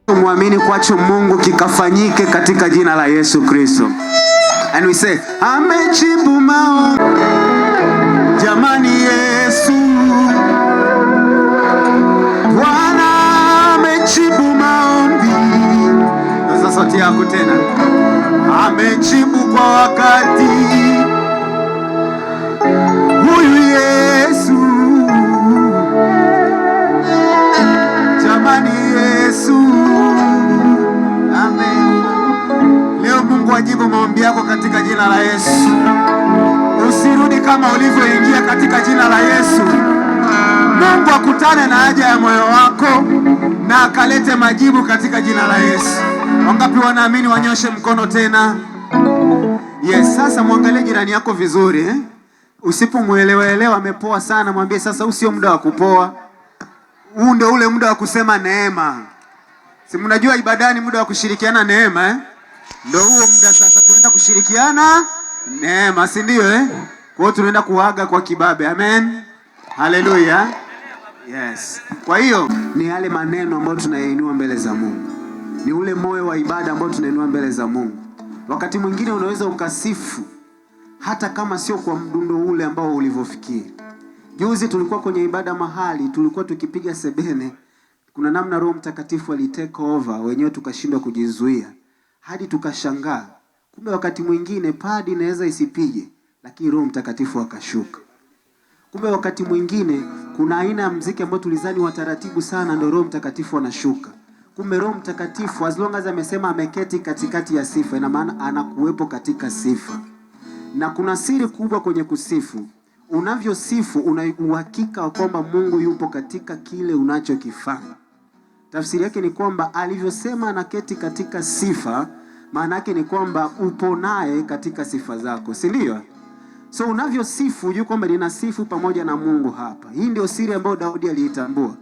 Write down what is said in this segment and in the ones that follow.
Muamini kwacho Mungu kikafanyike katika jina la Yesu Kristo. And we say, amejibu maombi. Jamani Yesu, Bwana amejibu maombi. Sasa sauti yako tena. Amejibu kwa wakati. Huyu Yesu. Jamani Yesu. Amen. Leo Mungu ajibu maombi yako katika jina la Yesu. Usirudi kama ulivyoingia katika jina la Yesu. Mungu akutane na haja ya moyo wako na akalete majibu katika jina la Yesu. Wangapi wanaamini wanyoshe mkono tena? Yes, sasa muangalie jirani yako vizuri Usipomuelewa amepoa sana, mwambie sasa huu sio muda wa kupoa. Huu ndio ule muda wa kusema neema. Si mnajua ibadani muda wa kushirikiana neema Ndio huo muda sasa tunaenda kushirikiana neema, si ndio Kwa hiyo tunaenda kuaga kwa kibabe. Amen. Haleluya. Yes. Kwa hiyo ni yale maneno ambayo tunayainua mbele za Mungu. Ni ule moyo wa ibada ambao tunainua mbele za Mungu. Wakati mwingine unaweza ukasifu hata kama sio kwa mdundo ule ambao ulivyofikiri. Juzi tulikuwa kwenye ibada mahali, tulikuwa tukipiga sebene. Kuna namna Roho Mtakatifu alitake over, wenyewe tukashindwa kujizuia. Hadi tukashangaa. Kumbe wakati mwingine padi inaweza isipige, lakini Roho Mtakatifu akashuka. Kumbe wakati mwingine kuna aina ya muziki ambao tulizani wa taratibu sana ndio Roho Mtakatifu anashuka. Kumbe Roho Mtakatifu as long as amesema ameketi katikati ya sifa, ina maana anakuwepo katika sifa. Na kuna siri kubwa kwenye kusifu. Unavyosifu una uhakika kwamba Mungu yupo katika kile unachokifanya. Tafsiri yake ni kwamba alivyosema anaketi katika sifa, maana yake ni kwamba upo naye katika sifa zako, si ndio? So unavyosifu unajua kwamba ninasifu pamoja na Mungu hapa. Hii ndio siri ambayo Daudi aliitambua.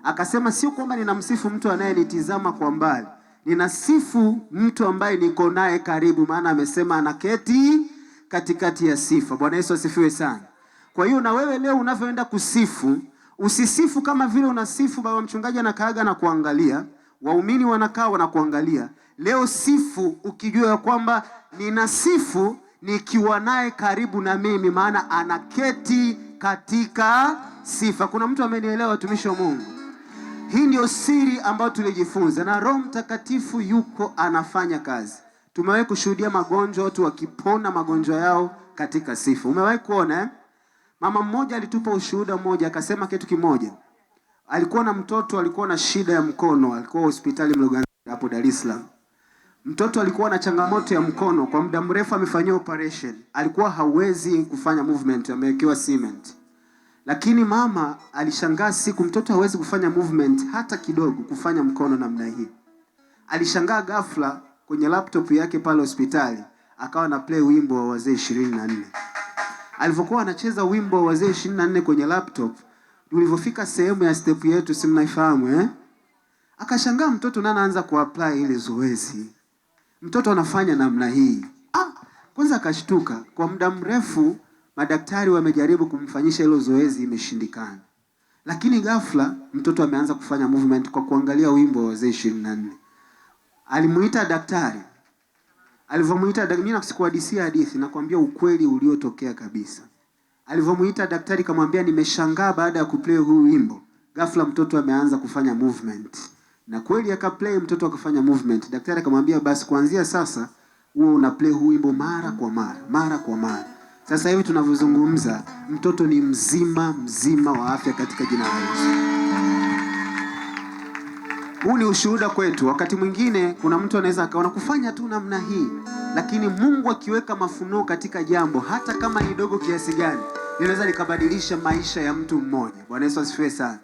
Akasema sio kwamba ninamsifu mtu anayenitizama kwa mbali. Ninasifu mtu ambaye niko naye karibu, maana amesema anaketi katikati ya sifa. Bwana Yesu asifiwe sana. Kwa hiyo na wewe leo unavyoenda kusifu, usisifu kama vile unasifu baba mchungaji anakaaga na kuangalia, waumini wanakaa wanakuangalia. Leo sifu ukijua ya kwamba ninasifu nikiwa naye karibu na mimi, maana anaketi katika sifa. Kuna mtu amenielewa, watumishi wa Mungu? Hii ndio siri ambayo tulijifunza, na Roho Mtakatifu yuko anafanya kazi. Tumewahi kushuhudia magonjwa, watu wakipona magonjwa yao katika sifa. Umewahi kuona Mama mmoja alitupa ushuhuda mmoja, akasema kitu kimoja. Alikuwa na mtoto, alikuwa na shida ya mkono, alikuwa hospitali Mloganzila hapo Dar es Salaam. Mtoto alikuwa na changamoto ya mkono, kwa muda mrefu amefanyia operation. Alikuwa hawezi kufanya movement, amewekewa cement. Lakini mama alishangaa siku mtoto hawezi kufanya movement hata kidogo, kufanya mkono namna hii. Alishangaa ghafla kwenye laptop yake pale hospitali, akawa na play wimbo wa wazee 24. Alipokuwa anacheza wimbo wa wazee 24 kwenye laptop, tulipofika sehemu ya step yetu, si mnaifahamu akashangaa mtoto na anaanza kuapply ile zoezi. Mtoto anafanya namna hii. Kwanza akashtuka. Kwa muda mrefu madaktari wamejaribu kumfanyisha hilo zoezi, imeshindikana. Lakini ghafla mtoto ameanza kufanya movement kwa kuangalia wimbo wa wazee 24. Alimuita daktari. Alivyomuita daktari, mimi nakusikuhadisia hadithi, nakwambia ukweli uliotokea kabisa. Alivyomuita daktari kamwambia, nimeshangaa baada ya kuplay huu wimbo, ghafla mtoto ameanza kufanya movement. Na kweli akaplay, mtoto akafanya movement. Daktari akamwambia basi kuanzia sasa wewe una play huu wimbo mara kwa mara. Sasa hivi tunavyozungumza mtoto ni mzima wa afya katika jina la Yesu. Huu ni ushuhuda kwetu. Wakati mwingine kuna mtu anaweza akaona kufanya tu namna hii, lakini Mungu akiweka mafunuo katika jambo, hata kama ni dogo kiasi gani, linaweza likabadilisha maisha ya mtu mmoja. Bwana Yesu asifiwe sana.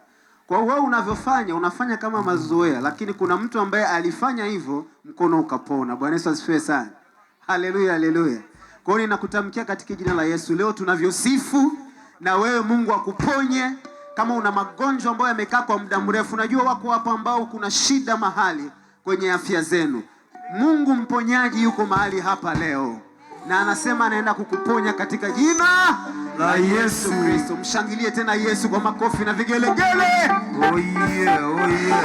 Kwa hiyo wewe unavyofanya, unafanya kama mazoea, lakini kuna mtu ambaye alifanya hivyo, mkono ukapona. Bwana Yesu asifiwe sana. Haleluya, haleluya. Kwa hiyo ninakutamkia katika jina la Yesu, leo tunavyosifu, na wewe Mungu akuponye. Kama una magonjwa ambayo yamekaa kwa muda mrefu, unajua wako hapo ambao kuna shida mahali kwenye afya zenu. Mungu mponyaji yuko mahali hapa leo, na anasema anaenda kukuponya katika jina la Yesu Kristo. Mshangilie tena Yesu kwa makofi na vigelegele. Oh yeah, oh yeah.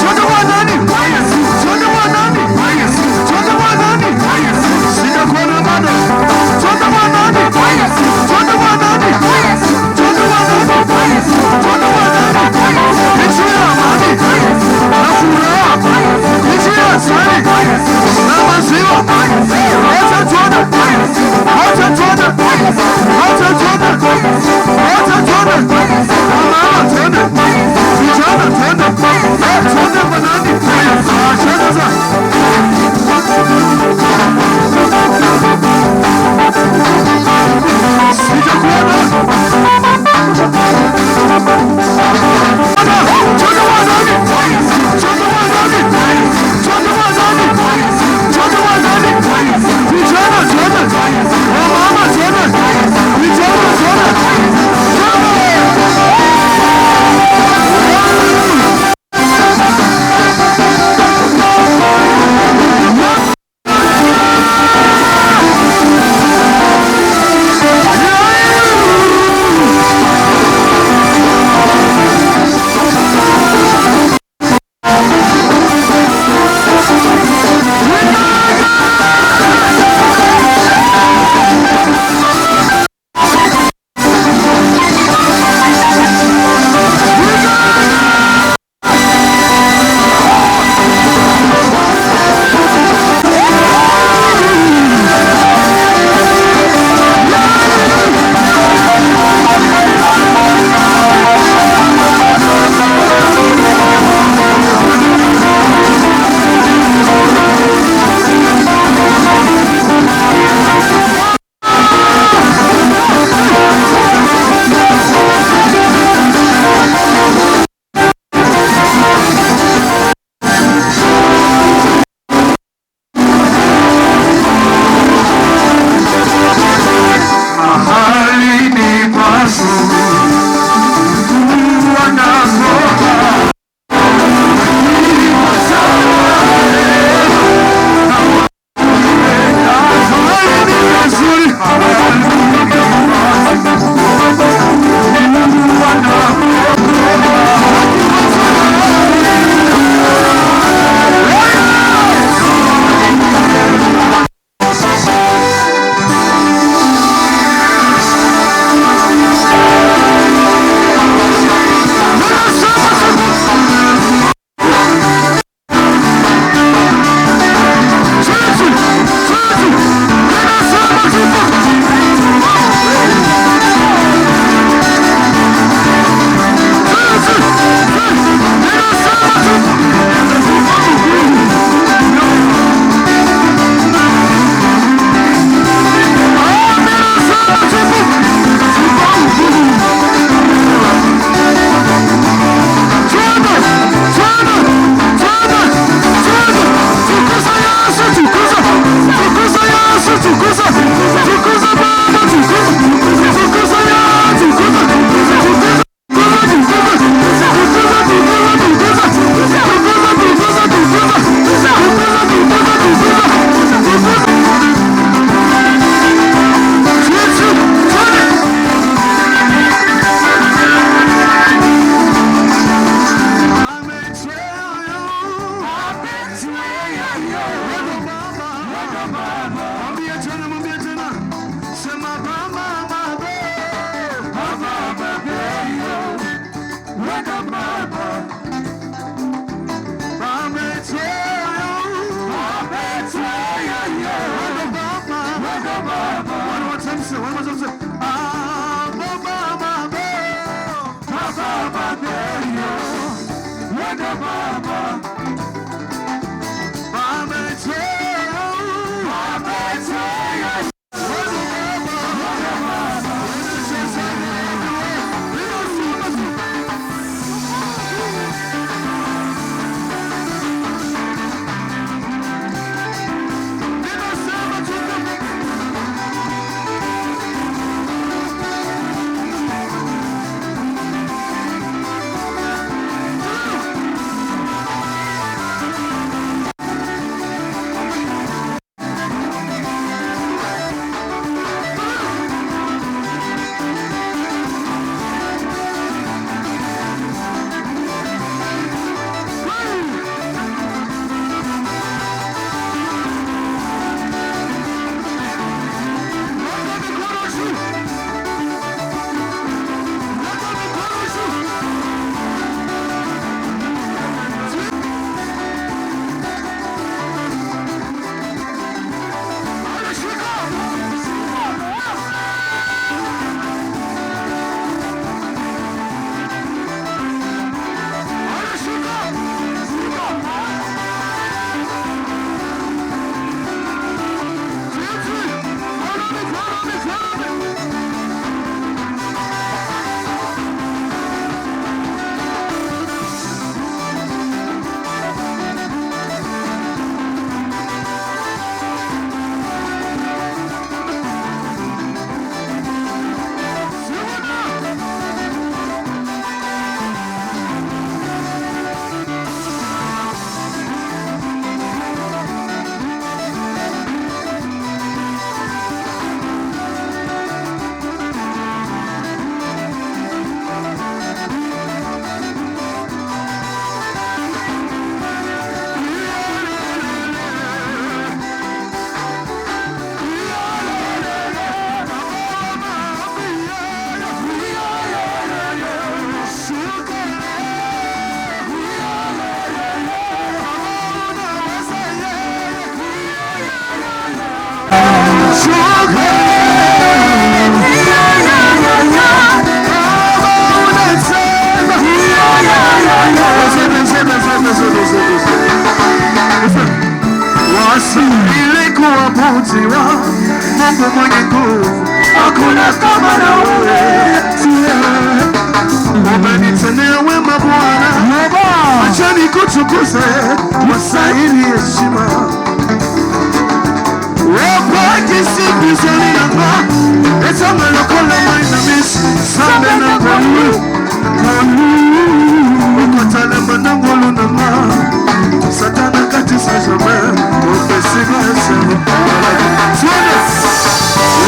Chota wa nani? Yesu. Chota wa nani? Yesu. Chota wa nani? Yesu. Sina kuona bado. Chota wa nani? Yesu. Chota wa nani? Yesu. Chota wa nani? Yesu. Chota wa nani? Yesu ya amani. Na furaha. Yesu ya asali. Na maziwa. Acha tuone. Acha tuone. Acha tuone. Acha tuone. Mama tuone. Astahili kuabudiwa, Mungu mwenye nguvu, hakuna kama wewe. Umenitendea wema Bwana, acha nikutukuze, wastahili heshima. Wapaki siku zalianga, etama lokola maina misi, sambe na kolu, ukotale manangolu nama, satana kati sa jamais, opesiga esema. Tuone!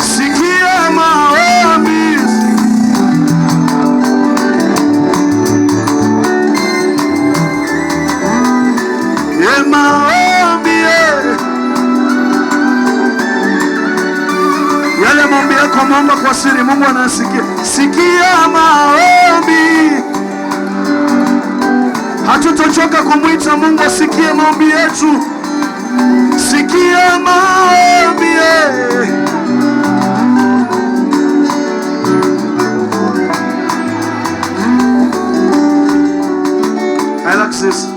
Sikia maombi, maombi yale maombi yako mwomba kwa siri, Mungu anasikia. Sikia maombi, hatutochoka kumwita Mungu asikie maombi yetu. Sikia maombi, Alexis.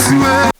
Yesu.